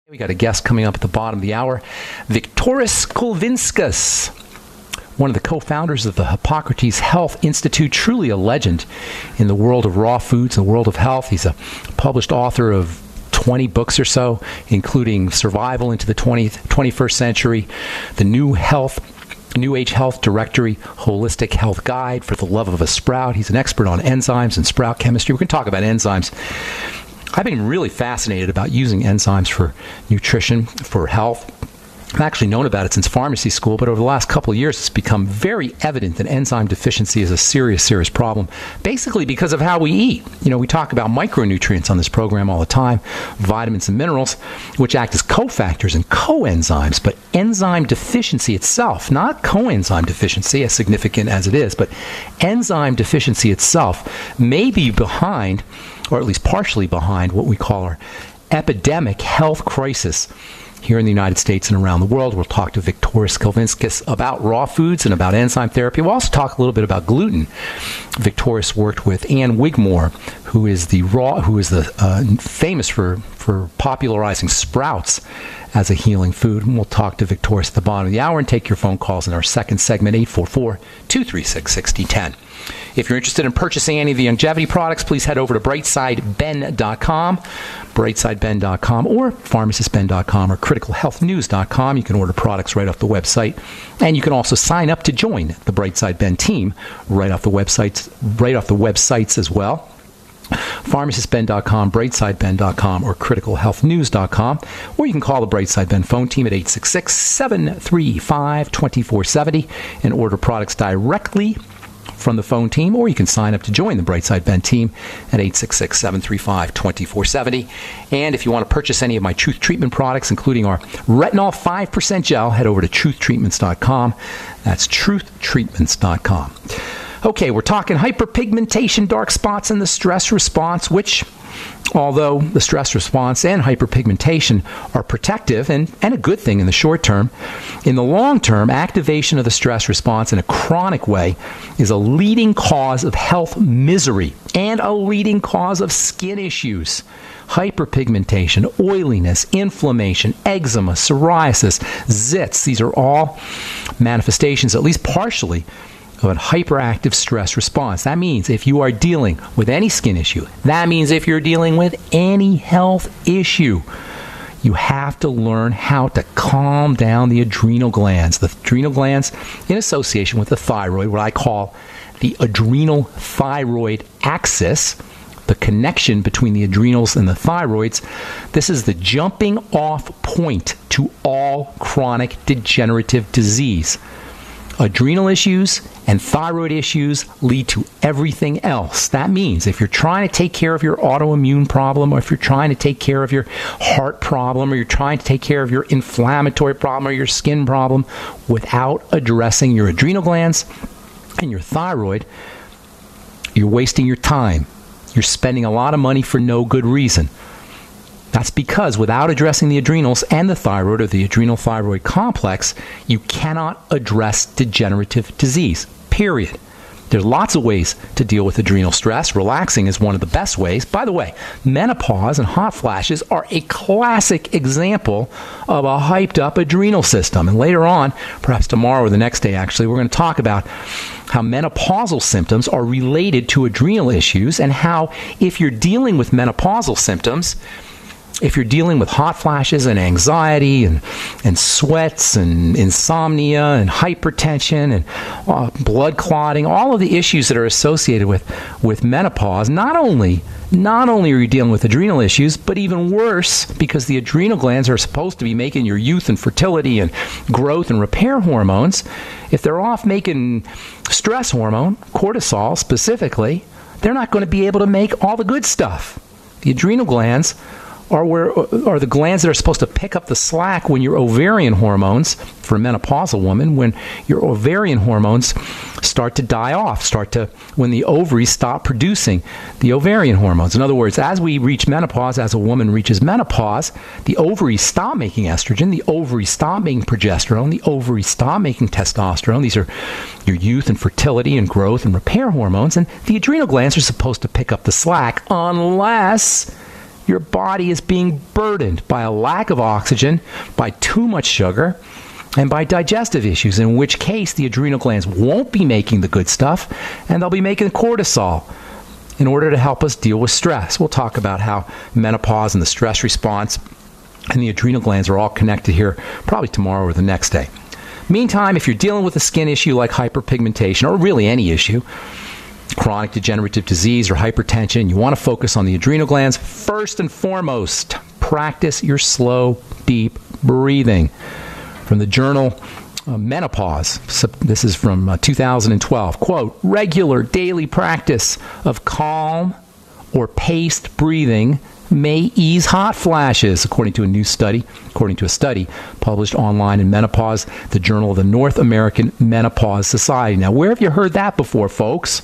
We got a guest coming up at the bottom of the hour, Viktoras Kulvinskas, one of the co-founders of the Hippocrates Health Institute, truly a legend in the world of raw foods and the world of health. He's a published author of 20 books or so, including Survival into the 21st Century, the New Age Health Directory, Holistic Health Guide, For the Love of a Sprout. He's an expert on enzymes and sprout chemistry. We're going to talk about enzymes. I've been really fascinated about using enzymes for nutrition, for health. I've actually known about it since pharmacy school, but over the last couple of years, it's become very evident that enzyme deficiency is a serious, serious problem, basically because of how we eat. You know, we talk about micronutrients on this program all the time, vitamins and minerals, which act as cofactors and coenzymes, but enzyme deficiency itself, not coenzyme deficiency, as significant as it is, but enzyme deficiency itself may be behind, or at least partially behind, what we call our epidemic health crisis here in the United States and around the world. We'll talk to Viktoras Kulvinskas about raw foods and about enzyme therapy. We'll also talk a little bit about gluten. Viktoras worked with Ann Wigmore, who is famous for popularizing sprouts as a healing food. And we'll talk to Viktoras at the bottom of the hour and take your phone calls in our second segment, 844-236-6010. If you're interested in purchasing any of the longevity products, please head over to brightsideben.com, brightsideben.com, or pharmacistben.com, or criticalhealthnews.com. You can order products right off the website, and you can also sign up to join the Brightside Ben team right off the websites as well. pharmacistben.com, brightsideben.com, or criticalhealthnews.com, or you can call the Brightside Ben phone team at 866-735-2470 and order products directly from the phone team, or you can sign up to join the Brightside Ben team at 866-735-2470. And if you want to purchase any of my Truth Treatment products, including our Retinol 5% gel, head over to truthtreatments.com. That's truthtreatments.com. Okay, we're talking hyperpigmentation, dark spots, and the stress response, which, although the stress response and hyperpigmentation are protective and a good thing in the short term, in the long term, activation of the stress response in a chronic way is a leading cause of health misery and a leading cause of skin issues. Hyperpigmentation, oiliness, inflammation, eczema, psoriasis, zits, these are all manifestations, at least partially, of a hyperactive stress response. That means if you are dealing with any skin issue, that means if you're dealing with any health issue, you have to learn how to calm down the adrenal glands. The adrenal glands in association with the thyroid, what I call the adrenal thyroid axis, the connection between the adrenals and the thyroids. This is the jumping off point to all chronic degenerative disease. Adrenal issues and thyroid issues lead to everything else. That means if you're trying to take care of your autoimmune problem, or if you're trying to take care of your heart problem, or you're trying to take care of your inflammatory problem or your skin problem without addressing your adrenal glands and your thyroid, you're wasting your time. You're spending a lot of money for no good reason. That's because without addressing the adrenals and the thyroid, or the adrenal thyroid complex, you cannot address degenerative disease, period. There's lots of ways to deal with adrenal stress. Relaxing is one of the best ways. By the way, menopause and hot flashes are a classic example of a hyped up adrenal system. And later on, perhaps tomorrow or the next day actually, we're going to talk about how menopausal symptoms are related to adrenal issues, and how if you're dealing with menopausal symptoms, if you're dealing with hot flashes and anxiety and sweats and insomnia and hypertension and blood clotting, all of the issues that are associated with menopause, not only are you dealing with adrenal issues, but even worse, because the adrenal glands are supposed to be making your youth and fertility and growth and repair hormones. If they're off making stress hormone, cortisol specifically, they're not going to be able to make all the good stuff. The adrenal glands are the glands that are supposed to pick up the slack when your ovarian hormones, for a menopausal woman, when your ovarian hormones start to die off, when the ovaries stop producing the ovarian hormones. In other words, as we reach menopause, as a woman reaches menopause, the ovaries stop making estrogen, the ovaries stop making progesterone, the ovaries stop making testosterone. These are your youth and fertility and growth and repair hormones, and the adrenal glands are supposed to pick up the slack unless your body is being burdened by a lack of oxygen, by too much sugar, and by digestive issues, in which case the adrenal glands won't be making the good stuff, and they'll be making cortisol in order to help us deal with stress. We'll talk about how menopause and the stress response and the adrenal glands are all connected here probably tomorrow or the next day. Meantime, if you're dealing with a skin issue like hyperpigmentation, or really any issue, chronic degenerative disease or hypertension, you want to focus on the adrenal glands. First and foremost, practice your slow, deep breathing. From the journal Menopause, this is from 2012, quote, regular daily practice of calm or paced breathing may ease hot flashes, according to a study published online in Menopause, the Journal of the North American Menopause Society. Now, where have you heard that before, folks?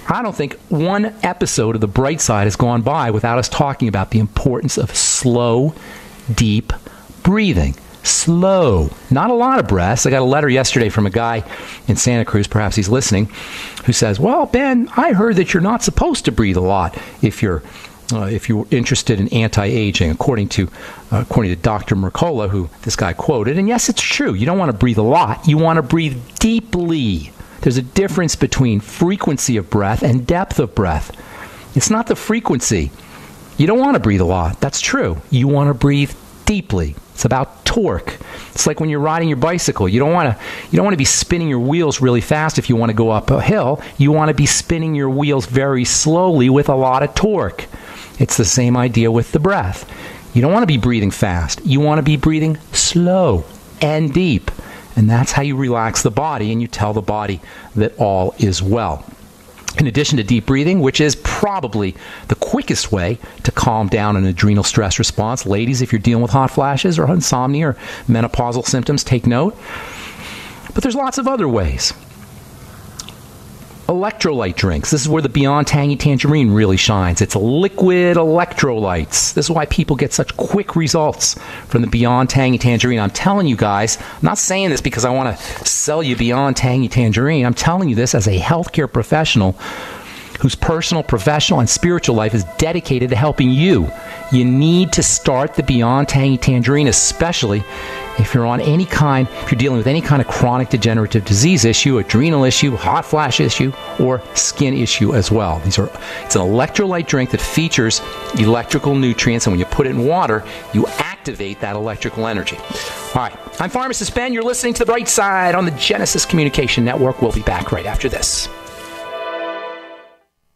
I don't think one episode of The Bright Side has gone by without us talking about the importance of slow, deep breathing. Slow. Not a lot of breaths. I got a letter yesterday from a guy in Santa Cruz, perhaps he's listening, who says, well, Ben, I heard that you're not supposed to breathe a lot if you're interested in anti-aging, according to Dr. Mercola, who this guy quoted. And yes, it's true. You don't want to breathe a lot. You want to breathe deeply. There's a difference between frequency of breath and depth of breath. It's not the frequency. You don't want to breathe a lot. That's true. You want to breathe deeply. It's about torque. It's like when you're riding your bicycle. You don't want to be spinning your wheels really fast if you want to go up a hill. You want to be spinning your wheels very slowly with a lot of torque. It's the same idea with the breath. You don't want to be breathing fast. You want to be breathing slow and deep. And that's how you relax the body and you tell the body that all is well. In addition to deep breathing, which is probably the quickest way to calm down an adrenal stress response. Ladies, if you're dealing with hot flashes or insomnia or menopausal symptoms, take note. But there's lots of other ways. Electrolyte drinks. This is where the Beyond Tangy Tangerine really shines. It's liquid electrolytes. This is why people get such quick results from the Beyond Tangy Tangerine. I'm telling you guys, I'm not saying this because I want to sell you Beyond Tangy Tangerine. I'm telling you this as a healthcare professional whose personal, professional, and spiritual life is dedicated to helping you. You need to start the Beyond Tangy Tangerine, especially if you're dealing with any kind of chronic degenerative disease issue, adrenal issue, hot flash issue, or skin issue as well. It's an electrolyte drink that features electrical nutrients, and when you put it in water, you activate that electrical energy. All right, I'm Pharmacist Ben. You're listening to The Bright Side on the Genesis Communication Network. We'll be back right after this.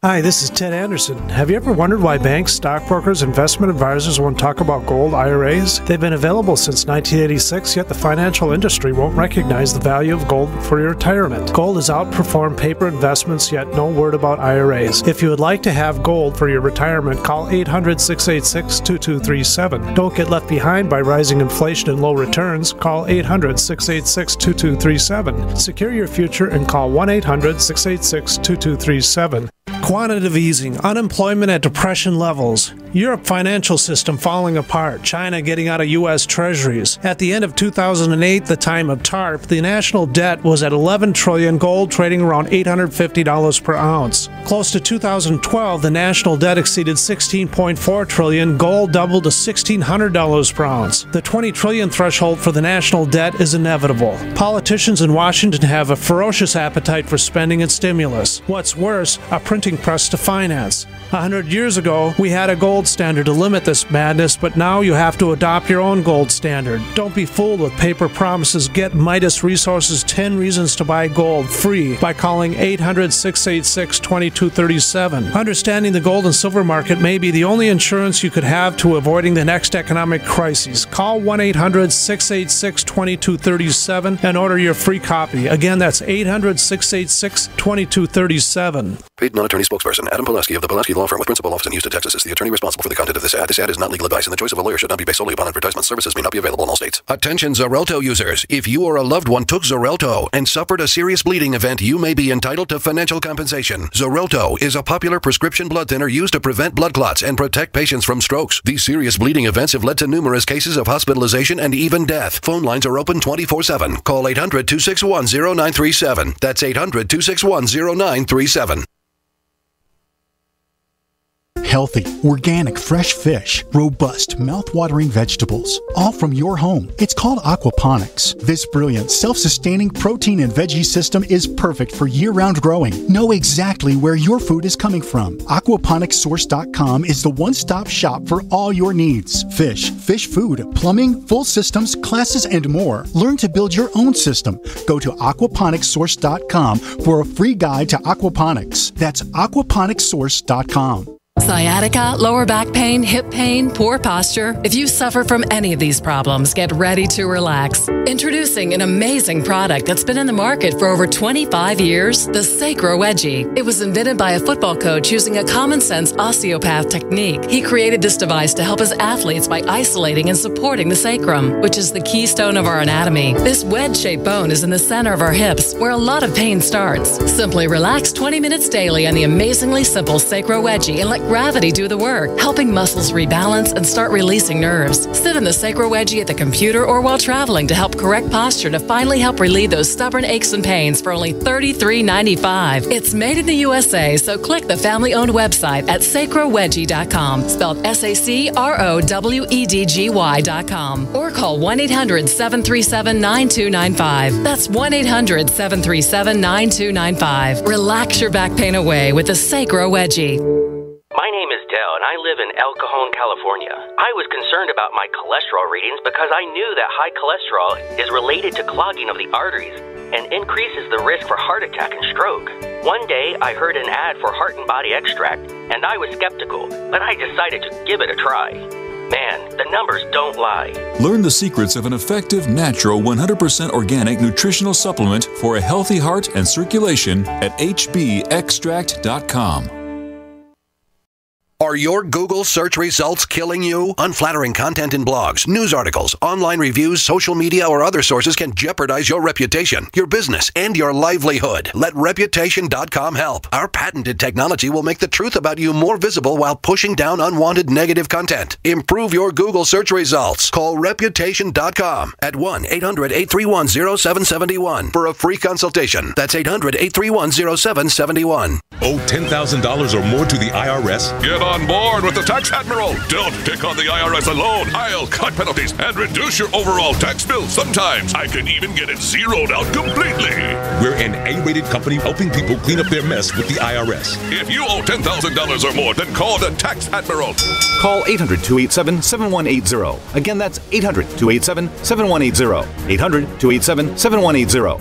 Hi, this is Ted Anderson. Have you ever wondered why banks, stockbrokers, investment advisors won't talk about gold IRAs? They've been available since 1986, yet the financial industry won't recognize the value of gold for your retirement. Gold has outperformed paper investments, yet no word about IRAs. If you would like to have gold for your retirement, call 800-686-2237. Don't get left behind by rising inflation and low returns. Call 800-686-2237. Secure your future and call 1-800-686-2237. Quantitative easing, unemployment at depression levels, Europe financial system falling apart, China getting out of U.S. treasuries. At the end of 2008, the time of TARP, the national debt was at $11 trillion, gold trading around $850 per ounce. Close to 2012, the national debt exceeded $16.4 trillion, gold doubled to $1,600 per ounce. The $20 trillion threshold for the national debt is inevitable. Politicians in Washington have a ferocious appetite for spending and stimulus. What's worse, a printing press to finance. 100 years ago, we had a gold standard to limit this madness, but now you have to adopt your own gold standard. Don't be fooled with paper promises. Get Midas Resources 10 Reasons to Buy Gold free by calling 800-686-2237. Understanding the gold and silver market may be the only insurance you could have to avoiding the next economic crisis. Call 1-800-686-2237 and order your free copy. Again, that's 800-686-2237. Paid non-attorney spokesperson Adam Pulaski of the Pulaski Law Firm with principal office in Houston, Texas is the attorney responsible for the content of this ad. This ad is not legal advice, and the choice of a lawyer should not be based solely upon advertisement. Services may not be available in all states. Attention Xarelto users. If you or a loved one took Xarelto and suffered a serious bleeding event, you may be entitled to financial compensation. Xarelto is a popular prescription blood thinner used to prevent blood clots and protect patients from strokes. These serious bleeding events have led to numerous cases of hospitalization and even death. Phone lines are open 24/7. Call 800-261-0937. That's 800-261-0937. Healthy, organic, fresh fish, robust, mouth-watering vegetables, all from your home. It's called aquaponics. This brilliant, self-sustaining protein and veggie system is perfect for year-round growing. Know exactly where your food is coming from. Aquaponicssource.com is the one-stop shop for all your needs. Fish, fish food, plumbing, full systems, classes, and more. Learn to build your own system. Go to aquaponicssource.com for a free guide to aquaponics. That's aquaponicssource.com. Sciatica, lower back pain, hip pain, poor posture. If you suffer from any of these problems, get ready to relax. Introducing an amazing product that's been in the market for over 25 years, the Sacro Wedgie. It was invented by a football coach using a common sense osteopath technique. He created this device to help his athletes by isolating and supporting the sacrum, which is the keystone of our anatomy. This wedge-shaped bone is in the center of our hips, where a lot of pain starts. Simply relax 20 minutes daily on the amazingly simple Sacro Wedgie and let gravity do the work, helping muscles rebalance and start releasing nerves. Sit in the Sacro Wedgie at the computer or while traveling to help correct posture to finally help relieve those stubborn aches and pains for only $33.95. It's made in the USA, so click the family-owned website at sacrowedgie.com, spelled SACROWEDGY.com, or call 1-800-737-9295. That's 1-800-737-9295. Relax your back pain away with the Sacro Wedgie. My name is Dell, and I live in El Cajon, California. I was concerned about my cholesterol readings because I knew that high cholesterol is related to clogging of the arteries and increases the risk for heart attack and stroke. One day, I heard an ad for Heart and Body Extract, and I was skeptical, but I decided to give it a try. Man, the numbers don't lie. Learn the secrets of an effective, natural, 100% organic nutritional supplement for a healthy heart and circulation at hbextract.com. Are your Google search results killing you? Unflattering content in blogs, news articles, online reviews, social media, or other sources can jeopardize your reputation, your business, and your livelihood. Let Reputation.com help. Our patented technology will make the truth about you more visible while pushing down unwanted negative content. Improve your Google search results. Call Reputation.com at 1-800-831-0771 for a free consultation. That's 800-831-0771. Owe $10,000 or more to the IRS? Get on board with the Tax Admiral. Don't pick on the IRS alone. I'll cut penalties and reduce your overall tax bill. Sometimes I can even get it zeroed out completely. We're an A-rated company helping people clean up their mess with the IRS. If you owe $10,000 or more, then call the Tax Admiral. Call 800-287-7180. Again, that's 800-287-7180. 800-287-7180.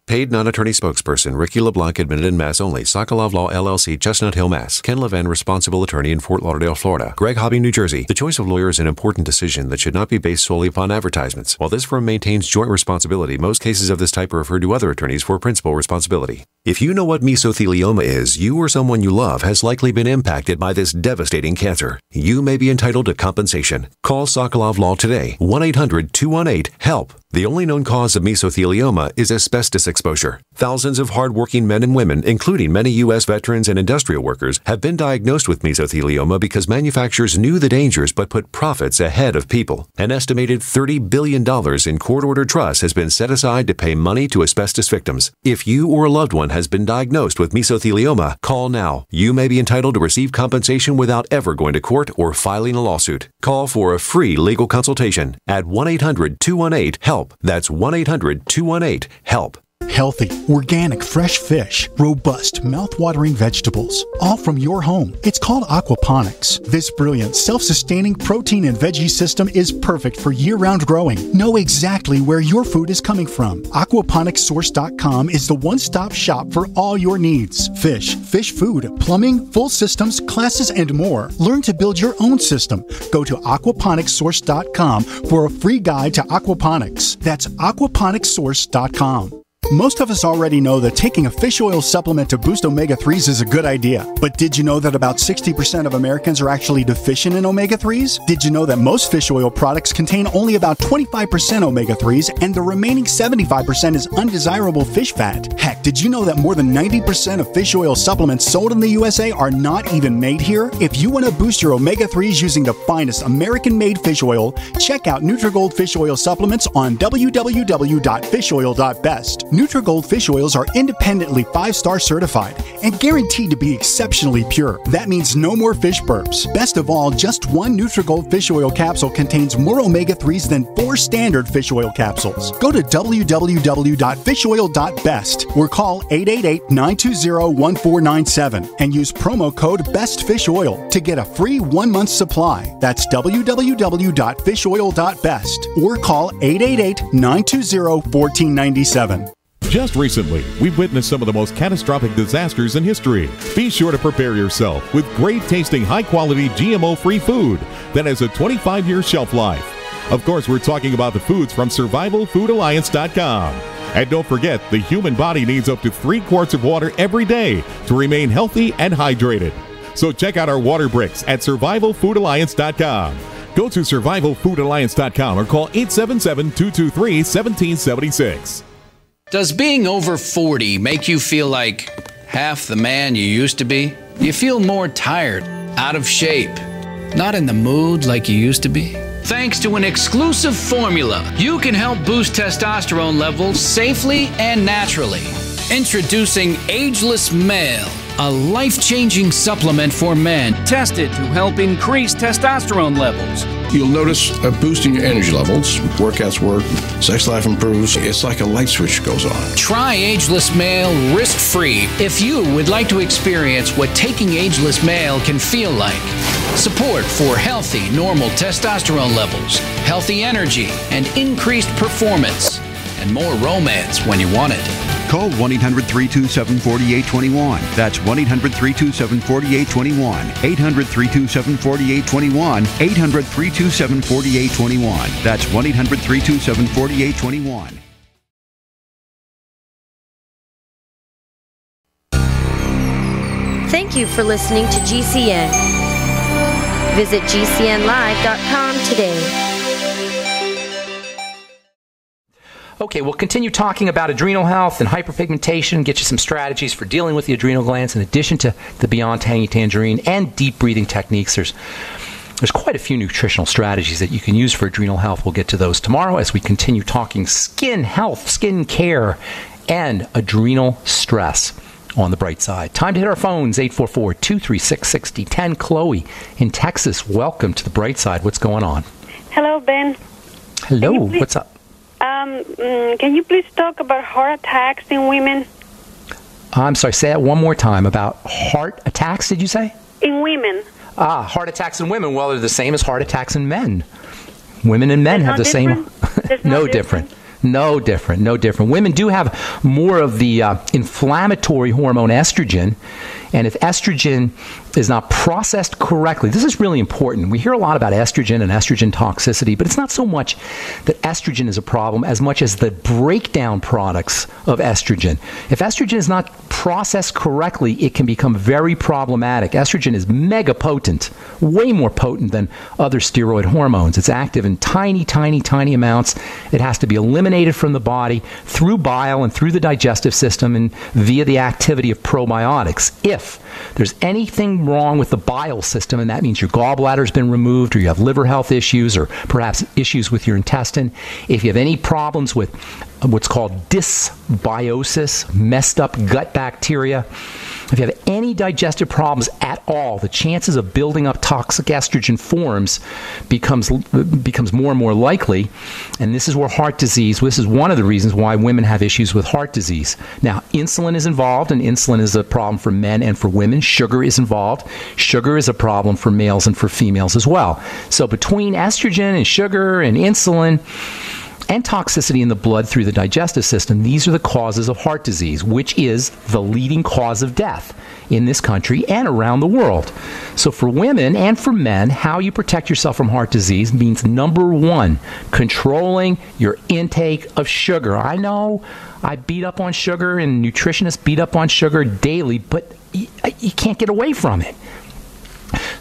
Paid non-attorney spokesperson Ricky LeBlanc, admitted in Mass only. Sokolov Law, LLC, Chestnut Hill, Mass. Ken Levan, responsible attorney in Fort Lauderdale, Florida. Greg Hobby, New Jersey. The choice of lawyer is an important decision that should not be based solely upon advertisements. While this firm maintains joint responsibility, most cases of this type are referred to other attorneys for principal responsibility. If you know what mesothelioma is, you or someone you love has likely been impacted by this devastating cancer. You may be entitled to compensation. Call Sokolov Law today, 1-800-218-HELP. The only known cause of mesothelioma is asbestos exposure. Thousands of hardworking men and women, including many U.S. veterans and industrial workers, have been diagnosed with mesothelioma because manufacturers knew the dangers but put profits ahead of people. An estimated $30 billion in court-ordered trust has been set aside to pay money to asbestos victims. If you or a loved one has been diagnosed with mesothelioma, call now. You may be entitled to receive compensation without ever going to court or filing a lawsuit. Call for a free legal consultation at 1-800-218-HELP. That's 1-800-218-HELP. Healthy, organic, fresh fish, robust, mouth-watering vegetables, all from your home. It's called aquaponics. This brilliant, self-sustaining protein and veggie system is perfect for year-round growing. Know exactly where your food is coming from. Aquaponicssource.com is the one-stop shop for all your needs. Fish, fish food, plumbing, full systems, classes, and more. Learn to build your own system. Go to aquaponicssource.com for a free guide to aquaponics. That's aquaponicssource.com. Most of us already know that taking a fish oil supplement to boost omega-3s is a good idea. But did you know that about 60% of Americans are actually deficient in omega-3s? Did you know that most fish oil products contain only about 25% omega-3s and the remaining 75% is undesirable fish fat? Heck, did you know that more than 90% of fish oil supplements sold in the USA are not even made here? If you want to boost your omega-3s using the finest American-made fish oil, check out Nutrigold Fish Oil Supplements on www.fishoil.best. Nutrigold fish oils are independently 5-star certified and guaranteed to be exceptionally pure. That means no more fish burps. Best of all, just one Nutrigold fish oil capsule contains more omega-3s than 4 standard fish oil capsules. Go to www.fishoil.best or call 888-920-1497 and use promo code BESTFISHOIL to get a free 1-month supply. That's www.fishoil.best or call 888-920-1497. Just recently, we've witnessed some of the most catastrophic disasters in history. Be sure to prepare yourself with great tasting, high-quality, GMO-free food that has a 25-year shelf life. Of course, we're talking about the foods from SurvivalFoodAlliance.com. And don't forget, the human body needs up to 3 quarts of water every day to remain healthy and hydrated. So check out our water bricks at SurvivalFoodAlliance.com. Go to SurvivalFoodAlliance.com or call 877-223-1776. Does being over 40 make you feel like half the man you used to be? Do you feel more tired, out of shape, not in the mood like you used to be? Thanks to an exclusive formula, you can help boost testosterone levels safely and naturally. Introducing Ageless Male, a life-changing supplement for men tested to help increase testosterone levels. You'll notice a boost in your energy levels. Workouts work, sex life improves. It's like a light switch goes on. Try Ageless Male risk-free if you would like to experience what taking Ageless Male can feel like. Support for healthy, normal testosterone levels, healthy energy, and increased performance, and more romance when you want it. Call 1-800-327-4821. That's 1-800-327-4821. 800-327-4821. 800-327-4821. That's 1-800-327-4821. Thank you for listening to GCN. Visit GCNlive.com today. Okay, we'll continue talking about adrenal health and hyperpigmentation, get you some strategies for dealing with the adrenal glands in addition to the Beyond Tangy Tangerine and deep breathing techniques. There's quite a few nutritional strategies that you can use for adrenal health. We'll get to those tomorrow as we continue talking skin health, skin care, and adrenal stress on the bright side. Time to hit our phones, 844-236-6010. Chloe in Texas, welcome to the bright side. What's going on? Hello, Ben. Hello, what's up? Can you please talk about heart attacks in women? I'm sorry, say that one more time. About heart attacks, did you say? In women. Heart attacks in women. Well, they're the same as heart attacks in men. Women and men have the same. No different. No different. No different. Women do have more of the inflammatory hormone estrogen. And if estrogen is not processed correctly, this is really important. We hear a lot about estrogen and estrogen toxicity, but it's not so much that estrogen is a problem as much as the breakdown products of estrogen. If estrogen is not processed correctly, it can become very problematic. Estrogen is mega potent, way more potent than other steroid hormones. It's active in tiny, tiny, tiny amounts. It has to be eliminated from the body through bile and through the digestive system and via the activity of probiotics. If there's anything wrong with the bile system, and that means your gallbladder's been removed, or you have liver health issues, or perhaps issues with your intestine, if you have any problems with what's called dysbiosis, messed up gut bacteria, if you have any digestive problems at all, the chances of building up toxic estrogen forms becomes more and more likely. And this is where heart disease, this is one of the reasons why women have issues with heart disease. Now, insulin is involved, and insulin is a problem for men and for women. Sugar is involved. Sugar is a problem for males and for females as well. So between estrogen and sugar and insulin and toxicity in the blood through the digestive system, these are the causes of heart disease, which is the leading cause of death in this country and around the world. So for women and for men, how you protect yourself from heart disease means, number one, controlling your intake of sugar. I know I beat up on sugar and nutritionists beat up on sugar daily, but you can't get away from it.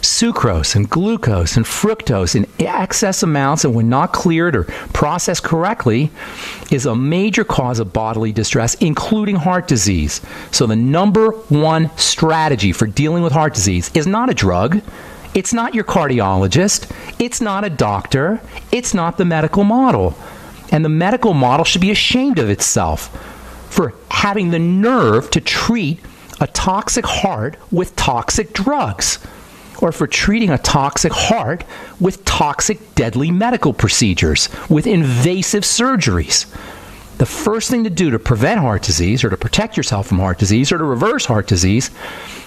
Sucrose and glucose and fructose in excess amounts, and when not cleared or processed correctly, is a major cause of bodily distress, including heart disease. So the number one strategy for dealing with heart disease is not a drug. It's not your cardiologist. It's not a doctor. It's not the medical model. And the medical model should be ashamed of itself for having the nerve to treat a toxic heart with toxic drugs, or for treating a toxic heart with toxic, deadly medical procedures, with invasive surgeries. The first thing to do to prevent heart disease, or to protect yourself from heart disease, or to reverse heart disease,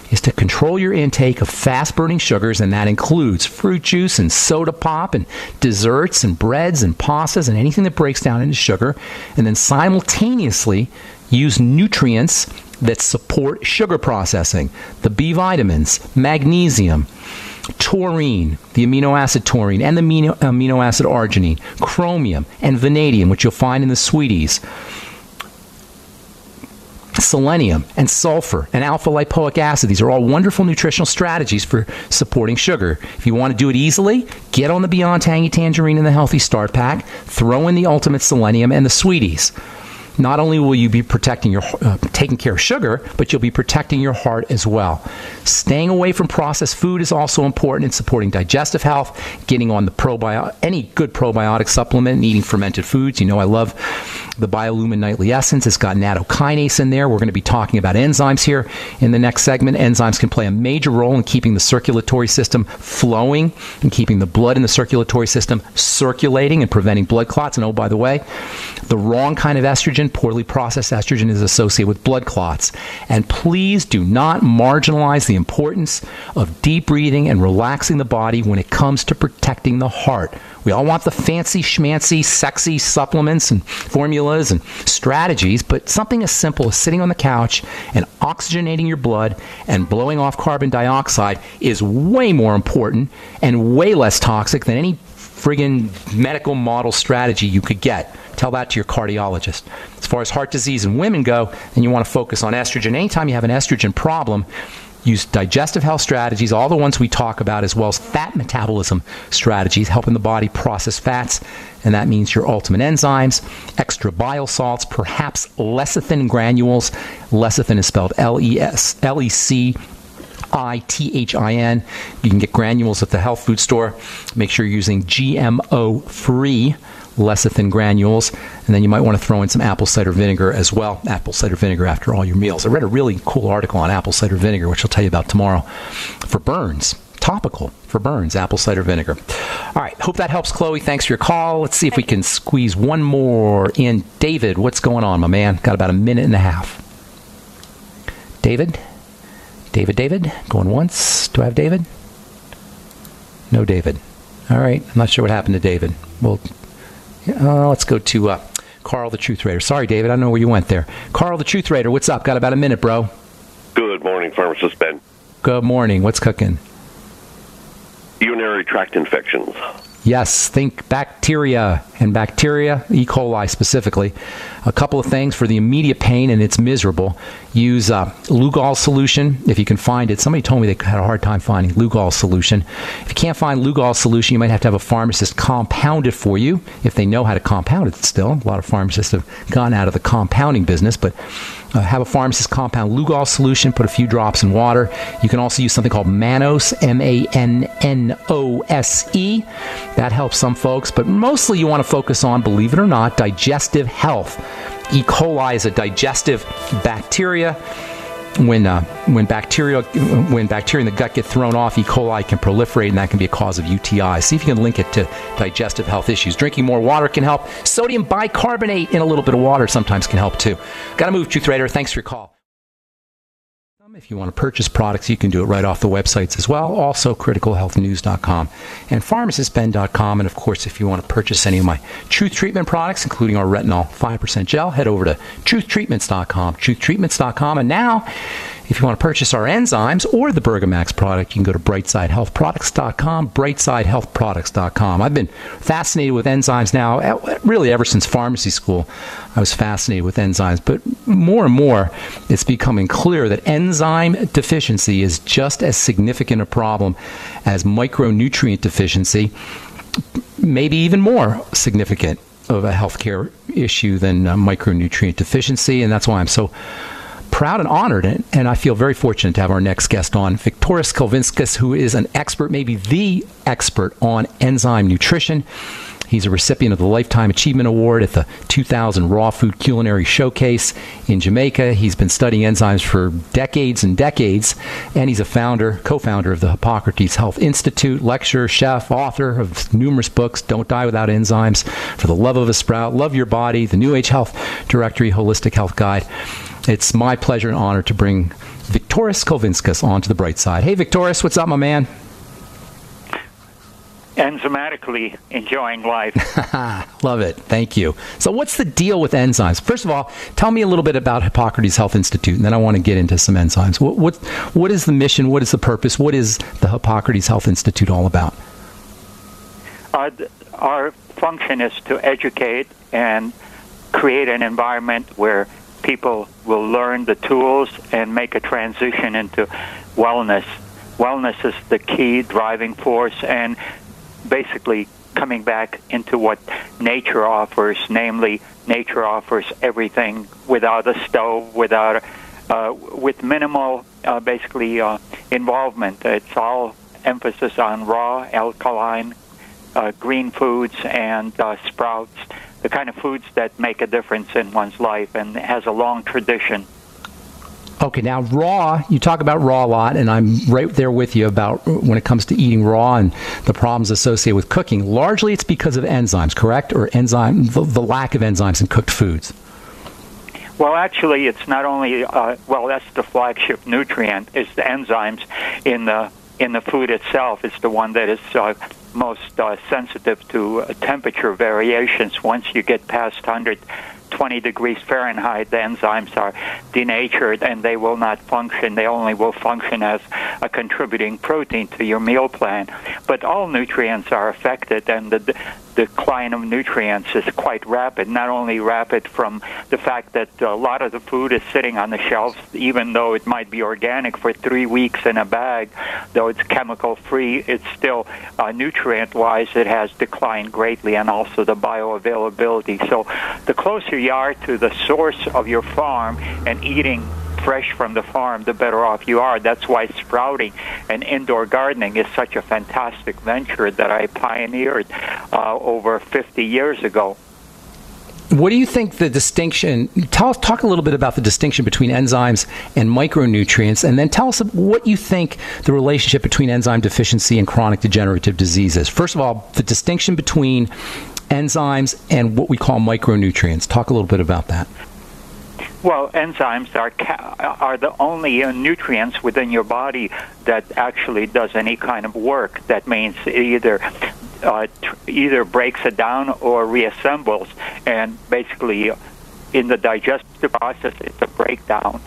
is to control your intake of fast-burning sugars, and that includes fruit juice and soda pop and desserts and breads and pastas and anything that breaks down into sugar, and then simultaneously use nutrients that support sugar processing. The B vitamins, magnesium, taurine, the amino acid taurine, and the amino acid arginine, chromium, and vanadium, which you'll find in the sweeties, selenium, and sulfur, and alpha-lipoic acid. These are all wonderful nutritional strategies for supporting sugar. If you want to do it easily, get on the Beyond Tangy Tangerine and the Healthy Start Pack, throw in the Ultimate Selenium and the sweeties. Not only will you be protecting taking care of sugar, but you'll be protecting your heart as well. Staying away from processed food is also important in supporting digestive health, getting on the any good probiotic supplement, and eating fermented foods. You know I love the Biolumin Nightly Essence. It's got nattokinase in there. We're going to be talking about enzymes here in the next segment. Enzymes can play a major role in keeping the circulatory system flowing and keeping the blood in the circulatory system circulating and preventing blood clots. And oh, by the way, the wrong kind of estrogen, poorly processed estrogen, is associated with blood clots. And please do not marginalize the importance of deep breathing and relaxing the body when it comes to protecting the heart. We all want the fancy schmancy, sexy supplements and formulas and strategies, but something as simple as sitting on the couch and oxygenating your blood and blowing off carbon dioxide is way more important and way less toxic than any friggin' medical model strategy you could get. Tell that to your cardiologist. As far as heart disease in women go, then you want to focus on estrogen. Anytime you have an estrogen problem, use digestive health strategies, all the ones we talk about, as well as fat metabolism strategies, helping the body process fats, and that means your ultimate enzymes, extra bile salts, perhaps lecithin granules. Lecithin is spelled Lecithin. You can get granules at the health food store. Make sure you're using GMO-free lecithin granules, and then you might want to throw in some apple cider vinegar as well. Apple cider vinegar after all your meals. I read a really cool article on apple cider vinegar, which I'll tell you about tomorrow, for burns. Topical for burns, apple cider vinegar. All right, hope that helps, Chloe. Thanks for your call. Let's see if we can squeeze one more in. David, what's going on, my man? Got about a minute and a half. David, going once. Do I have David? No David. All right, I'm not sure what happened to David. Well, let's go to Karl, the Truth Raider. Sorry, David, I don't know where you went there. Karl, the Truth Raider, what's up? Got about a minute, bro. Good morning, Pharmacist Ben. Good morning. What's cooking? Urinary tract infections. Yes, think bacteria, and bacteria, E. coli specifically. A couple of things for the immediate pain, and it's miserable. Use Lugol solution if you can find it. Somebody told me they had a hard time finding Lugol solution. If you can't find Lugol solution, you might have to have a pharmacist compound it for you, if they know how to compound it still. A lot of pharmacists have gone out of the compounding business, but have a pharmacist compound Lugol solution, put a few drops in water. You can also use something called Manos, M-A-N-N-O-S-E. That helps some folks, but mostly you want to focus on, believe it or not, digestive health. E. coli is a digestive bacteria. When bacteria in the gut get thrown off, E. coli can proliferate, and that can be a cause of UTI. See if you can link it to digestive health issues. Drinking more water can help. Sodium bicarbonate in a little bit of water sometimes can help too. Got to move, Truth Raider. Thanks for your call. If you want to purchase products, you can do it right off the websites as well. Also, criticalhealthnews.com and pharmacistben.com. And of course, if you want to purchase any of my Truth Treatment products, including our retinol 5% gel, head over to truthtreatments.com, truthtreatments.com. And now, if you want to purchase our enzymes or the Bergamax product, you can go to brightsidehealthproducts.com, brightsidehealthproducts.com. I've been fascinated with enzymes now, really ever since pharmacy school. I was fascinated with enzymes, but more and more, it's becoming clear that enzyme deficiency is just as significant a problem as micronutrient deficiency, maybe even more significant of a healthcare issue than micronutrient deficiency, and that's why I'm so proud and honored, and I feel very fortunate to have our next guest on, Viktoras Kulvinskas, who is an expert, maybe the expert on enzyme nutrition. He's a recipient of the Lifetime Achievement Award at the 2000 Raw Food Culinary Showcase in Jamaica. He's been studying enzymes for decades and decades, and he's a co-founder of the Hippocrates Health Institute, lecturer, chef, author of numerous books, Don't Die Without Enzymes, For the Love of a Sprout, Love Your Body, The New Age Health Directory, Holistic Health Guide. It's my pleasure and honor to bring Viktoras Kulvinskas onto the bright side. Hey, Viktoras, what's up, my man? Enzymatically enjoying life. Love it. Thank you. So what's the deal with enzymes? First of all, tell me a little bit about Hippocrates Health Institute, and then I want to get into some enzymes. What is the mission? What is the purpose? What is the Hippocrates Health Institute all about? Our function is to educate and create an environment where people will learn the tools and make a transition into wellness. Wellness is the key driving force, and basically coming back into what nature offers, namely nature offers everything without a stove, with minimal involvement. It's all emphasis on raw, alkaline, green foods and sprouts, the kind of foods that make a difference in one's life and has a long tradition. Okay, now raw, you talk about raw a lot, and I'm right there with you about when it comes to eating raw and the problems associated with cooking. Largely it's because of enzymes, correct? Or the lack of enzymes in cooked foods? Well, actually, it's not only, that's the flagship nutrient, is the enzymes in the food itself. It's the one that is most sensitive to temperature variations. Once you get past 120 degrees Fahrenheit, the enzymes are denatured and they will not function. They only will function as a contributing protein to your meal plan. But all nutrients are affected, and the decline of nutrients is quite rapid. Not only rapid from the fact that a lot of the food is sitting on the shelves, even though it might be organic, for 3 weeks in a bag, though it's chemical-free, it's still nutrient-wise, it has declined greatly, and also the bioavailability. So the closer you are to the source of your farm and eating fresh from the farm, the better off you are. That's why sprouting and indoor gardening is such a fantastic venture that I pioneered over 50 years ago. What do you think the distinction, talk a little bit about the distinction between enzymes and micronutrients, and then tell us what you think the relationship between enzyme deficiency and chronic degenerative disease is. First of all, the distinction between enzymes and what we call micronutrients. Talk a little bit about that. Well, enzymes are the only nutrients within your body that actually does any kind of work. That means it either breaks it down or reassembles. And basically, in the digestive process, it's a breakdown.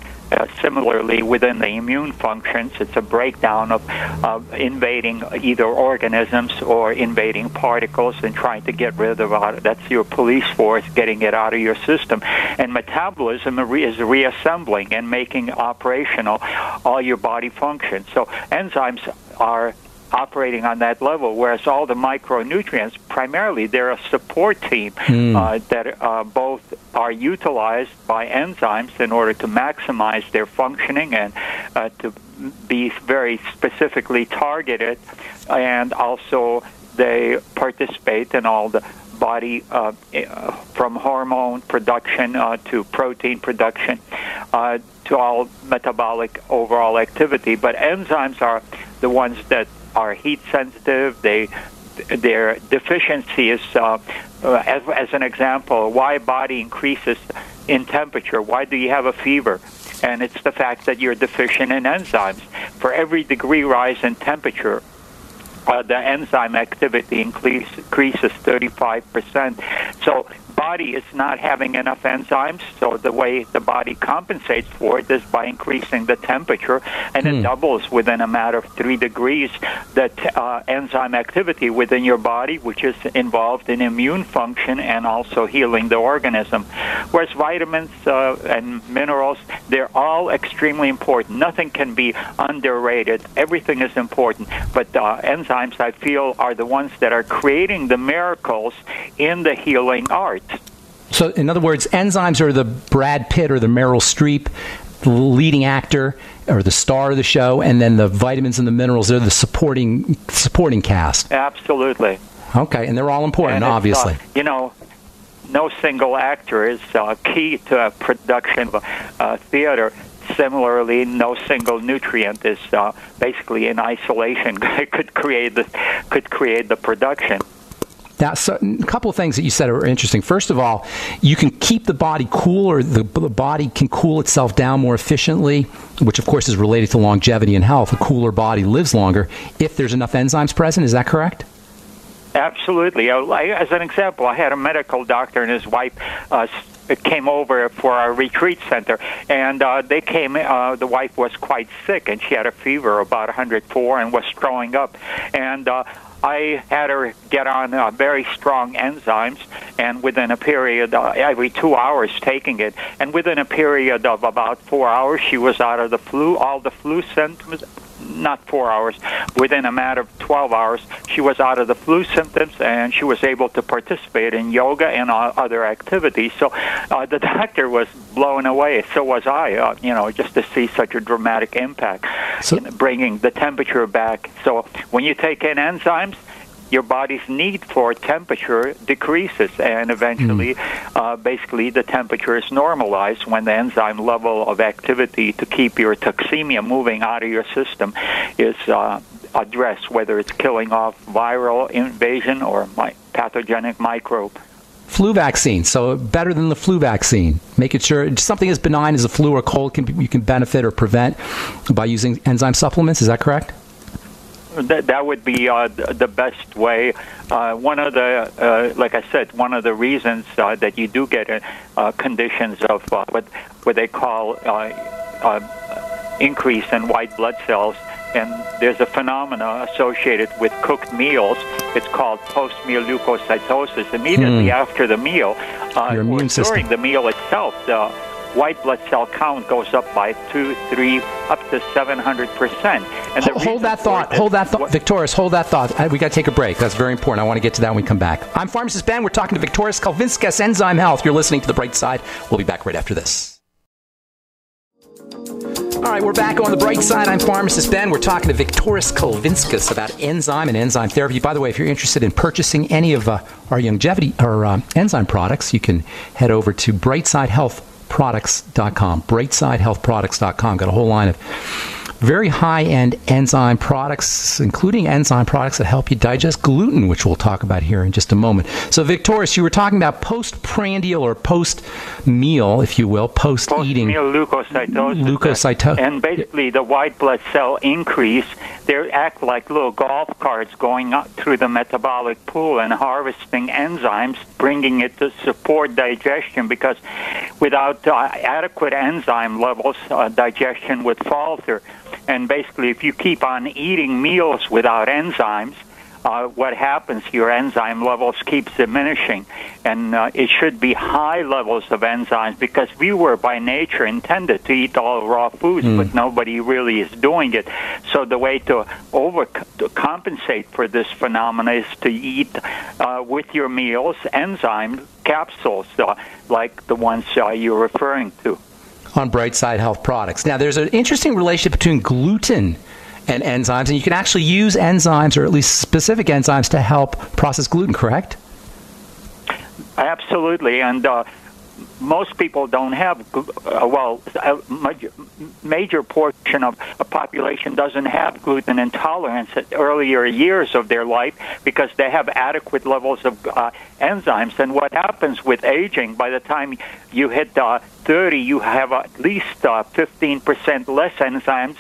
Similarly, within the immune functions, it's a breakdown of invading either organisms or invading particles and trying to get rid of it. That's your police force getting it out of your system. And metabolism is reassembling and making operational all your body functions. So enzymes are operating on that level, whereas all the micronutrients, primarily, they're a support team that both are utilized by enzymes in order to maximize their functioning and to be very specifically targeted, and also they participate in all the body from hormone production to protein production to all metabolic overall activity. But enzymes are the ones that are heat sensitive. Their deficiency is, as an example, why body increases in temperature. Why do you have a fever? And it's the fact that you're deficient in enzymes. For every degree rise in temperature, the enzyme activity increases 35%. So body is not having enough enzymes, so the way the body compensates for it is by increasing the temperature, and it doubles within a matter of 3 degrees the enzyme activity within your body, which is involved in immune function and also healing the organism. Whereas vitamins and minerals, they're all extremely important. Nothing can be underrated. Everything is important. But enzymes, I feel, are the ones that are creating the miracles in the healing art. So, in other words, enzymes are the Brad Pitt or the Meryl Streep, the leading actor or the star of the show, and then the vitamins and the minerals, they're the supporting cast. Absolutely. Okay, and they're all important, and obviously. No single actor is key to production of theater. Similarly, no single nutrient is basically in isolation could create the production. Now, so a couple of things that you said are interesting. First of all, you can keep the body cool, or the body can cool itself down more efficiently, which of course is related to longevity and health. A cooler body lives longer if there's enough enzymes present. Is that correct? Absolutely. As an example, I had a medical doctor and his wife came over for our retreat center, and they came. The wife was quite sick, and she had a fever about 104 and was throwing up, and I had her get on very strong enzymes, and within a period, every 2 hours taking it, and within a period of about 4 hours, she was out of the flu, all the flu symptoms. Not 4 hours. Within a matter of 12 hours, she was out of the flu symptoms, and she was able to participate in yoga and other activities. So the doctor was blown away. So was I, just to see such a dramatic impact in bringing the temperature back. So when you take in enzymes, your body's need for temperature decreases, and eventually, basically, the temperature is normalized when the enzyme level of activity to keep your toxemia moving out of your system is addressed, whether it's killing off viral invasion or pathogenic microbe. Flu vaccine, so better than the flu vaccine. Making sure something as benign as a flu or cold you can benefit or prevent by using enzyme supplements. Is that correct? That would be the best way. One of the, like I said, one of the reasons that you do get conditions of what they call increase in white blood cells, and there's a phenomena associated with cooked meals. It's called post-meal leukocytosis. Immediately after the meal, your immune system. During the meal itself, the white blood cell count goes up by 2, 3, up to 700%. And hold that thought, Viktoras, hold that thought. We got to take a break. That's very important. I want to get to that when we come back. I'm Pharmacist Ben. We're talking to Viktoras Kulvinskas, Enzyme Health. You're listening to The Bright Side. We'll be back right after this. All right, we're back on The Bright Side. I'm Pharmacist Ben. We're talking to Viktoras Kulvinskas about enzyme and enzyme therapy. By the way, if you're interested in purchasing any of our longevity or enzyme products, you can head over to brightsidehealthproducts.com. brightsidehealthproducts.com. Got a whole line of very high-end enzyme products, including enzyme products that help you digest gluten, which we'll talk about here in just a moment. So, Viktoras, you were talking about post-prandial or post-meal, if you will, post-eating. Post-meal leukocytosis. And basically, the white blood cell increase, they act like little golf carts going up through the metabolic pool and harvesting enzymes, bringing it to support digestion, because without adequate enzyme levels, digestion would falter. And basically, if you keep on eating meals without enzymes, what happens, your enzyme levels keep diminishing. And it should be high levels of enzymes, because we were by nature intended to eat all raw foods, but nobody really is doing it. So the way to compensate for this phenomena is to eat with your meals enzyme capsules, like the ones you're referring to. On Bright Side Health Products. Now, there's an interesting relationship between gluten and enzymes, and you can actually use enzymes, or at least specific enzymes, to help process gluten, correct? Absolutely, and most people don't have, a major portion of a population doesn't have gluten intolerance at earlier years of their life because they have adequate levels of enzymes. And what happens with aging, by the time you hit 30, you have at least 15% less enzymes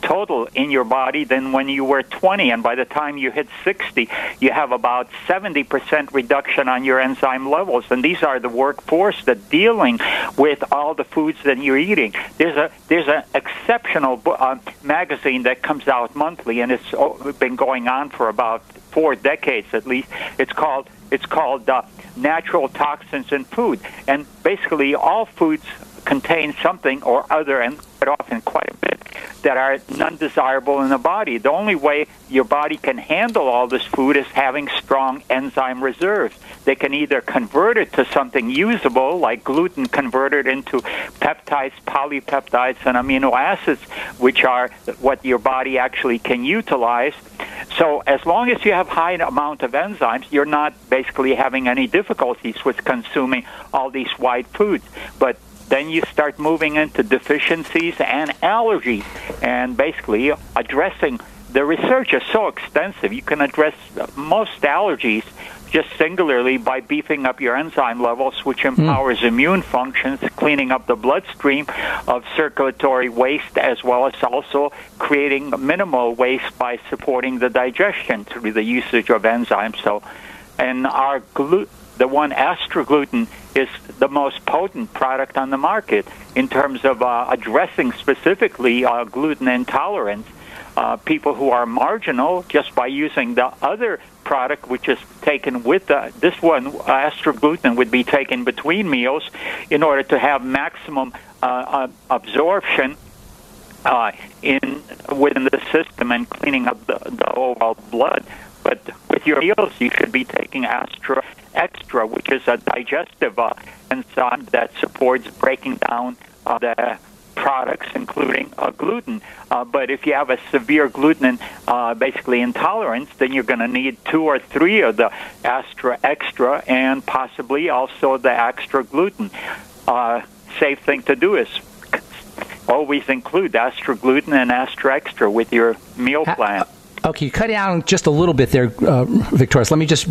total in your body than when you were 20. And by the time you hit 60, you have about 70% reduction on your enzyme levels. And these are the workforce that dealing with all the foods that you're eating. There's an exceptional magazine that comes out monthly, and it's been going on for about 4 decades at least. It's called Natural Toxins in Food. And basically all foods contain something or other, and quite often quite a bit, that are non-desirable in the body. The only way your body can handle all this food is having strong enzyme reserves. They can either convert it to something usable, like gluten converted into peptides, polypeptides, and amino acids, which are what your body actually can utilize. So as long as you have high amount of enzymes, you're not basically having any difficulties with consuming all these white foods. But then you start moving into deficiencies and allergies, and basically addressing. The research is so extensive, you can address most allergies just singularly by beefing up your enzyme levels, which empowers immune functions, cleaning up the bloodstream of circulatory waste, as well as also creating minimal waste by supporting the digestion through the usage of enzymes. So, and the one astragluten is the most potent product on the market in terms of addressing specifically gluten intolerance. People who are marginal, just by using the other product, which is taken with this one, astragluten would be taken between meals in order to have maximum absorption within the system and cleaning up the overall blood. But with your meals, you should be taking Astra Extra, which is a digestive enzyme that supports breaking down the products, including gluten. But if you have a severe gluten basically intolerance, then you're going to need 2 or 3 of the Astra Extra and possibly also the extra gluten. Safe thing to do is always include Astra gluten and Astra Extra with your meal plan. Okay, you cut it out just a little bit there, Viktoras. Let me just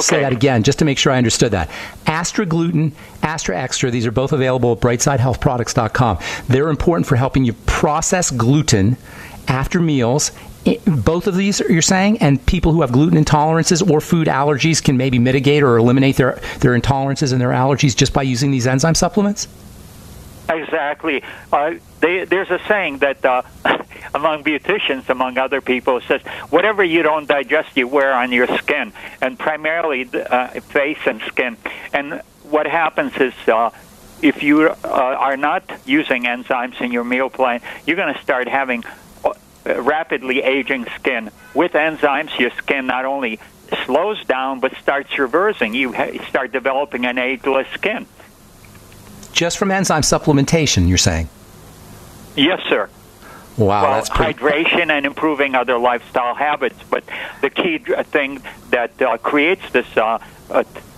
say that again, just to make sure I understood that. Astra gluten, Astra Extra, these are both available at brightsidehealthproducts.com. They're important for helping you process gluten after meals. Both of these, you're saying, and people who have gluten intolerances or food allergies can maybe mitigate or eliminate their intolerances and their allergies just by using these enzyme supplements? Exactly. There's a saying that among beauticians, among other people, it says, whatever you don't digest, you wear on your skin, and primarily face and skin. And what happens is if you are not using enzymes in your meal plan, you're going to start having rapidly aging skin. With enzymes, your skin not only slows down, but starts reversing. You start developing an ageless skin. Just from enzyme supplementation, you're saying? Yes, sir. Wow, well, that's pretty... hydration and improving other lifestyle habits. But the key thing that creates this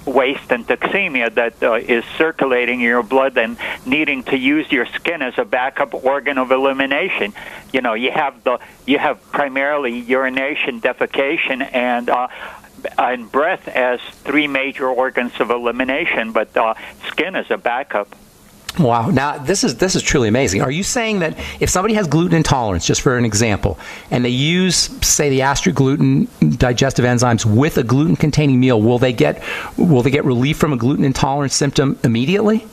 waste and toxemia that is circulating in your blood and needing to use your skin as a backup organ of elimination. You know, you have primarily urination, defecation, and breath as 3 major organs of elimination, but skin is a backup. Wow. Now, this is truly amazing. Are you saying that if somebody has gluten intolerance, just for an example, and they use, say, the astragluten digestive enzymes with a gluten-containing meal, will they get relief from a gluten intolerance symptom immediately?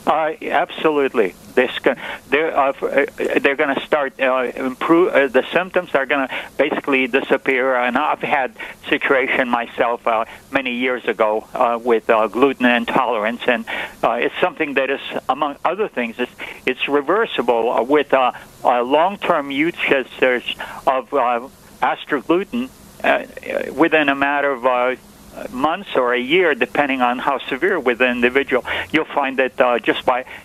Absolutely. They're going to start improve. The symptoms are going to basically disappear. And I've had situation myself many years ago with gluten intolerance, and it's something that is, among other things, it's reversible with long-term usage of astragluten within a matter of months or a year, depending on how severe with the individual. You'll find that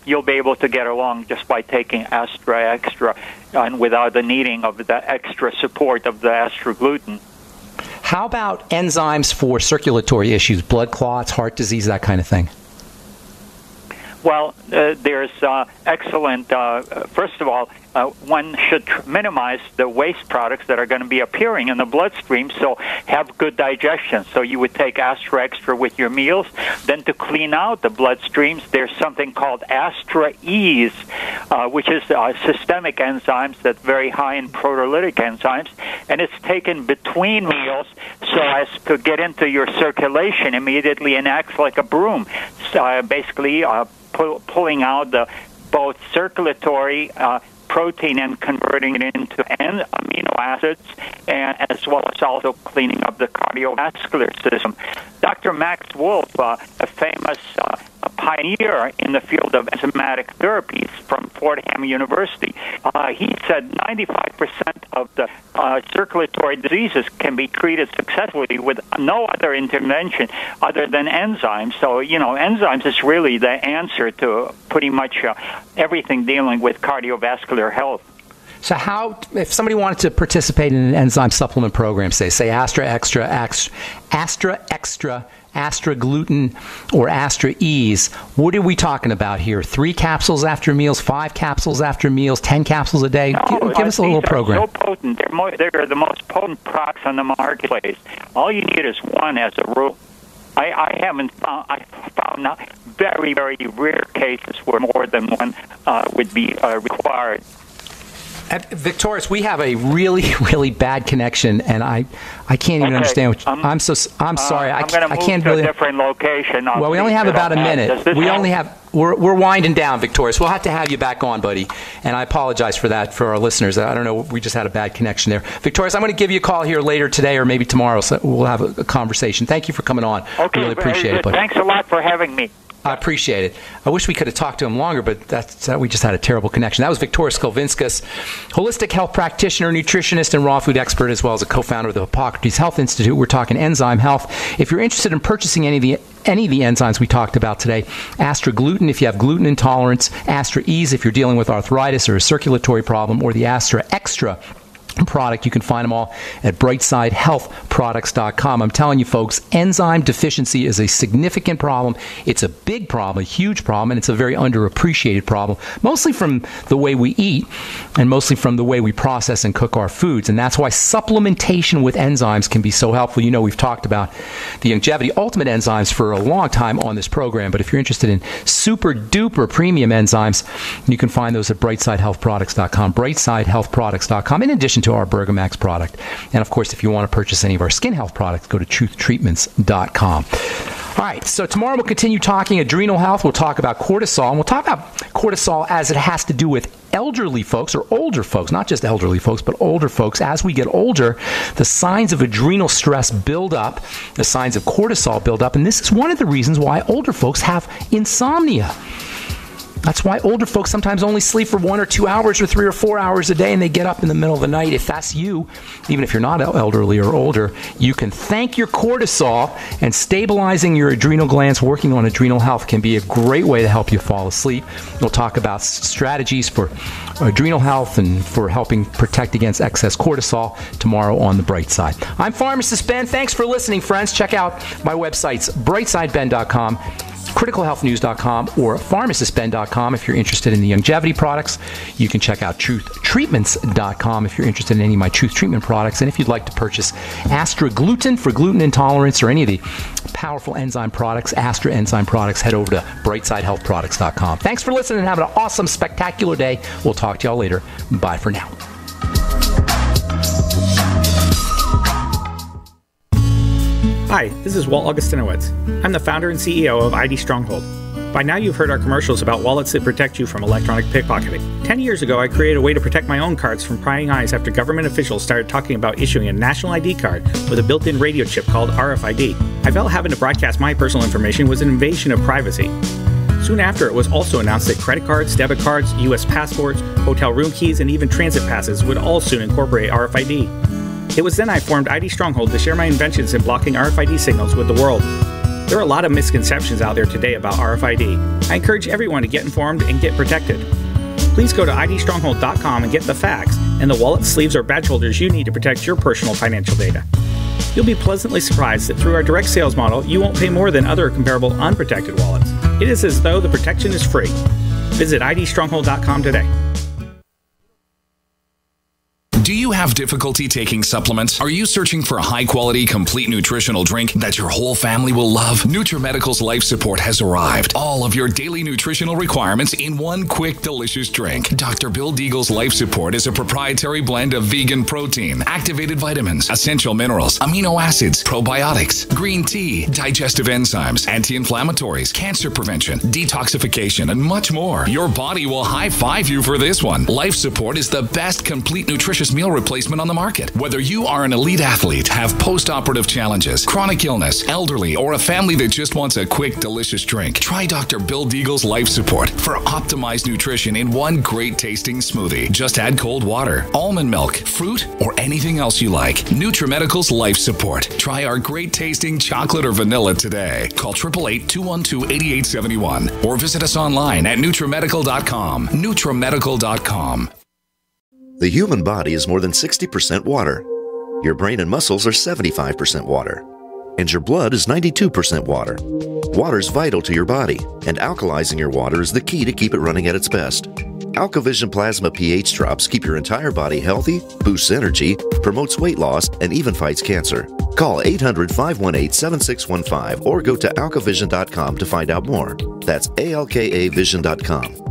you'll be able to get along just by taking Astra Extra and without the needing of the extra support of the astragluten. How about enzymes for circulatory issues, blood clots, heart disease, that kind of thing? Well, there's excellent, first of all, one should minimize the waste products that are going to be appearing in the bloodstream, so have good digestion. So you would take Astra Extra with your meals. Then to clean out the bloodstreams, there's something called Astra Ease, which is systemic enzymes that's very high in proteolytic enzymes, and it's taken between meals so as to get into your circulation immediately and acts like a broom. So, basically, pulling out both circulatory protein and converting it into amino acids, and as well as also cleaning up the cardiovascular system. Dr. Max Wolf, a famous pioneer in the field of enzymatic therapies from Fordham University, he said 95% of the circulatory diseases can be treated successfully with no other intervention other than enzymes. So, you know, enzymes is really the answer to pretty much everything dealing with cardiovascular health. So how, if somebody wanted to participate in an enzyme supplement program, say Astra Extra, Astra Gluten, or Astra Ease, what are we talking about here? 3 capsules after meals, 5 capsules after meals, 10 capsules a day? No, give us a little program. They're so potent. They're the most potent products on the marketplace. All you need is one as a rule. I found very, very rare cases where more than one would be required. Viktoras, we have a really, really bad connection, and I can't even understand. I'm sorry. I'm going to move to a different location. Well, we only have about a minute. We're winding down, Viktoras. We'll have to have you back on, buddy. And I apologize for that for our listeners. I don't know. We just had a bad connection there. Viktoras, I'm going to give you a call here later today or maybe tomorrow, so we'll have a conversation. Thank you for coming on. Okay, really appreciate it, buddy. Thanks a lot for having me. I appreciate it. I wish we could have talked to him longer, but we just had a terrible connection. That was Viktoras Kulvinskas, holistic health practitioner, nutritionist, and raw food expert, as well as a co-founder of the Hippocrates Health Institute. We're talking enzyme health. If you're interested in purchasing any of the enzymes we talked about today, Astra Gluten if you have gluten intolerance, Astra Ease if you're dealing with arthritis or a circulatory problem, or the Astra Extra product, you can find them all at brightsidehealthproducts.com. I'm telling you, folks, enzyme deficiency is a significant problem. It's a big problem, a huge problem, and it's a very underappreciated problem, mostly from the way we eat and mostly from the way we process and cook our foods. And that's why supplementation with enzymes can be so helpful. You know, we've talked about the Longevity Ultimate enzymes for a long time on this program, but if you're interested in super duper premium enzymes, you can find those at brightsidehealthproducts.com, brightsidehealthproducts.com, in addition to our Bergamax product. And of course, if you want to purchase any of our skin health products, go to truthtreatments.com. All right, so tomorrow we'll continue talking adrenal health. We'll talk about cortisol, and we'll talk about cortisol as it has to do with elderly folks or older folks, not just elderly folks, but older folks. As we get older, the signs of adrenal stress build up, the signs of cortisol build up, and this is one of the reasons why older folks have insomnia. That's why older folks sometimes only sleep for 1 or 2 hours or 3 or 4 hours a day, and they get up in the middle of the night. If that's you, even if you're not elderly or older, you can thank your cortisol, and stabilizing your adrenal glands, working on adrenal health can be a great way to help you fall asleep. We'll talk about strategies for adrenal health and for helping protect against excess cortisol tomorrow on The Bright Side. I'm Pharmacist Ben. Thanks for listening, friends. Check out my websites, brightsideben.com, criticalhealthnews.com, or pharmacistben.com if you're interested in the longevity products. You can check out truthtreatments.com if you're interested in any of my Truth Treatment products. And if you'd like to purchase Astra Gluten for gluten intolerance or any of the powerful enzyme products, Astra enzyme products, head over to brightsidehealthproducts.com. Thanks for listening and have an awesome, spectacular day. We'll talk to y'all later. Bye for now. Hi, this is Walt Augustinowitz. I'm the founder and CEO of ID Stronghold. By now you've heard our commercials about wallets that protect you from electronic pickpocketing. 10 years ago, I created a way to protect my own cards from prying eyes after government officials started talking about issuing a national ID card with a built-in radio chip called RFID. I felt having to broadcast my personal information was an invasion of privacy. Soon after, it was also announced that credit cards, debit cards, U.S. passports, hotel room keys, and even transit passes would all soon incorporate RFID. It was then I formed ID Stronghold to share my inventions in blocking RFID signals with the world. There are a lot of misconceptions out there today about RFID. I encourage everyone to get informed and get protected. Please go to idstronghold.com and get the facts and the wallets, sleeves, or badge holders you need to protect your personal financial data. You'll be pleasantly surprised that through our direct sales model, you won't pay more than other comparable unprotected wallets. It is as though the protection is free. Visit idstronghold.com today. Do you have difficulty taking supplements? Are you searching for a high-quality, complete nutritional drink that your whole family will love? NutriMedical's Life Support has arrived. All of your daily nutritional requirements in one quick, delicious drink. Dr. Bill Deagle's Life Support is a proprietary blend of vegan protein, activated vitamins, essential minerals, amino acids, probiotics, green tea, digestive enzymes, anti-inflammatories, cancer prevention, detoxification, and much more. Your body will high-five you for this one. Life Support is the best complete nutritious meal replacement on the market. Whether you are an elite athlete, have post-operative challenges, chronic illness, elderly, or a family that just wants a quick, delicious drink, try Dr. Bill Deagle's Life Support for optimized nutrition in one great tasting smoothie. Just add cold water, almond milk, fruit, or anything else you like. NutriMedical's Life Support. Try our great tasting chocolate or vanilla today. Call 888-212-8871 or visit us online at NutriMedical.com. NutriMedical.com. The human body is more than 60% water. Your brain and muscles are 75% water. And your blood is 92% water. Water is vital to your body, and alkalizing your water is the key to keep it running at its best. AlkaVision Plasma pH drops keep your entire body healthy, boosts energy, promotes weight loss, and even fights cancer. Call 800-518-7615 or go to alkavision.com to find out more. That's ALKAvision.com.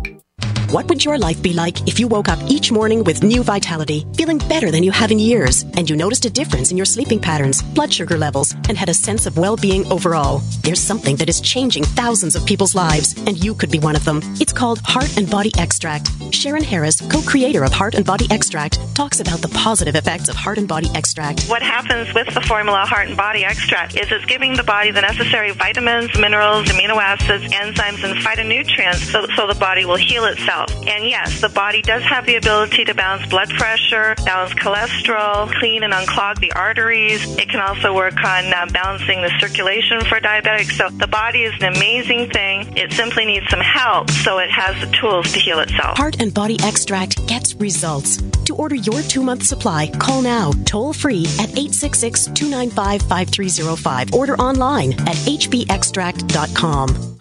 What would your life be like if you woke up each morning with new vitality, feeling better than you have in years, and you noticed a difference in your sleeping patterns, blood sugar levels, and had a sense of well-being overall? There's something that is changing thousands of people's lives, and you could be one of them. It's called Heart and Body Extract. Sharon Harris, co-creator of Heart and Body Extract, talks about the positive effects of Heart and Body Extract. What happens with the formula Heart and Body Extract is it's giving the body the necessary vitamins, minerals, amino acids, enzymes, and phytonutrients so the body will heal itself. And yes, the body does have the ability to balance blood pressure, balance cholesterol, clean and unclog the arteries. It can also work on balancing the circulation for diabetics. So the body is an amazing thing. It simply needs some help, so it has the tools to heal itself. Heart and Body Extract gets results. To order your 2-month supply, call now, toll free at 866-295-5305. Order online at hbextract.com.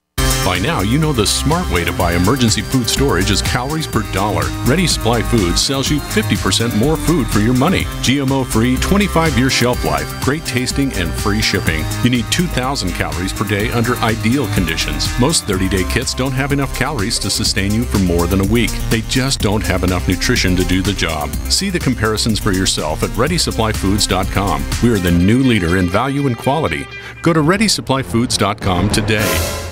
By now, you know the smart way to buy emergency food storage is calories per dollar. Ready Supply Foods sells you 50% more food for your money. GMO-free, 25-year shelf life, great tasting, and free shipping. You need 2,000 calories per day under ideal conditions. Most 30-day kits don't have enough calories to sustain you for more than a week. They just don't have enough nutrition to do the job. See the comparisons for yourself at ReadySupplyFoods.com. We are the new leader in value and quality. Go to ReadySupplyFoods.com today.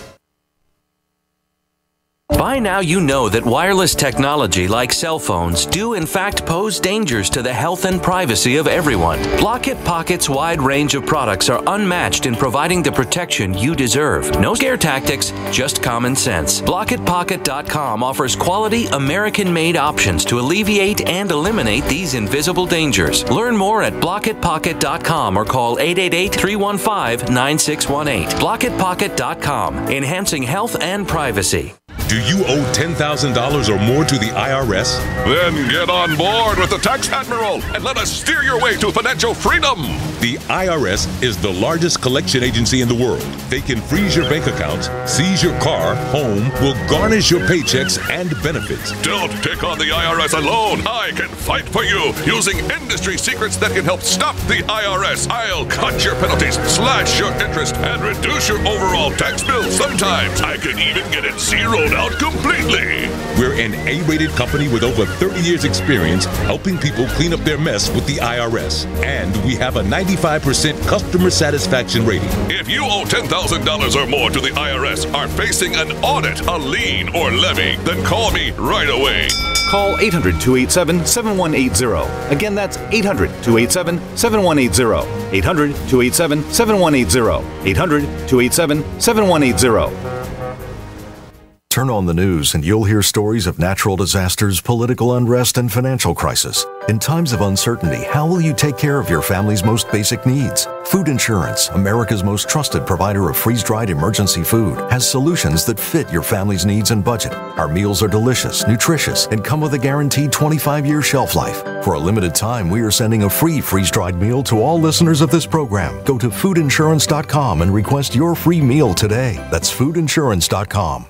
By now you know that wireless technology like cell phones do in fact pose dangers to the health and privacy of everyone. Block-It Pocket's wide range of products are unmatched in providing the protection you deserve. No scare tactics, just common sense. BlockItPocket.com offers quality American-made options to alleviate and eliminate these invisible dangers. Learn more at BlockItPocket.com or call 888-315-9618. BlockItPocket.com, enhancing health and privacy. Do you owe $10,000 or more to the IRS? Then get on board with the Tax Admiral and let us steer your way to financial freedom. The IRS is the largest collection agency in the world. They can freeze your bank accounts, seize your car, home, will garnish your paychecks and benefits. Don't take on the IRS alone. I can fight for you using industry secrets that can help stop the IRS. I'll cut your penalties, slash your interest, and reduce your overall tax bill. Sometimes I can even get it zeroed out completely. We're an A-rated company with over 30 years experience helping people clean up their mess with the IRS. And we have a 95% customer satisfaction rating. If you owe $10,000 or more to the IRS, are facing an audit, a lien, or levy, then call me right away. Call 800-287-7180. Again, that's 800-287-7180. 800-287-7180. 800-287-7180. Turn on the news and you'll hear stories of natural disasters, political unrest, and financial crisis. In times of uncertainty, how will you take care of your family's most basic needs? Food Insurance, America's most trusted provider of freeze-dried emergency food, has solutions that fit your family's needs and budget. Our meals are delicious, nutritious, and come with a guaranteed 25-year shelf life. For a limited time, we are sending a free freeze-dried meal to all listeners of this program. Go to foodinsurance.com and request your free meal today. That's foodinsurance.com.